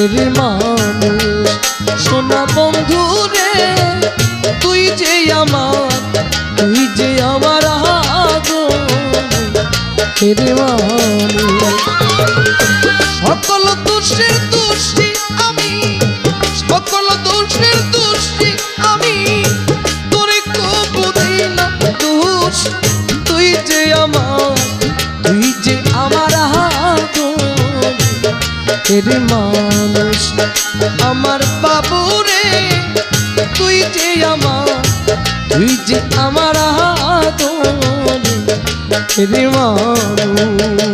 রে মানুষ সোনা বন্ধু রে তুই যে আমার আদর রে মানুষ সকল দোষের দোষী আমি সকল দোষের দোষী আমি তোরে কবু দিলাম দোষ তুই যে আমার আদর রে মানুষ আমার বাবু রে তুই যে আমার আদর রে মানুষ।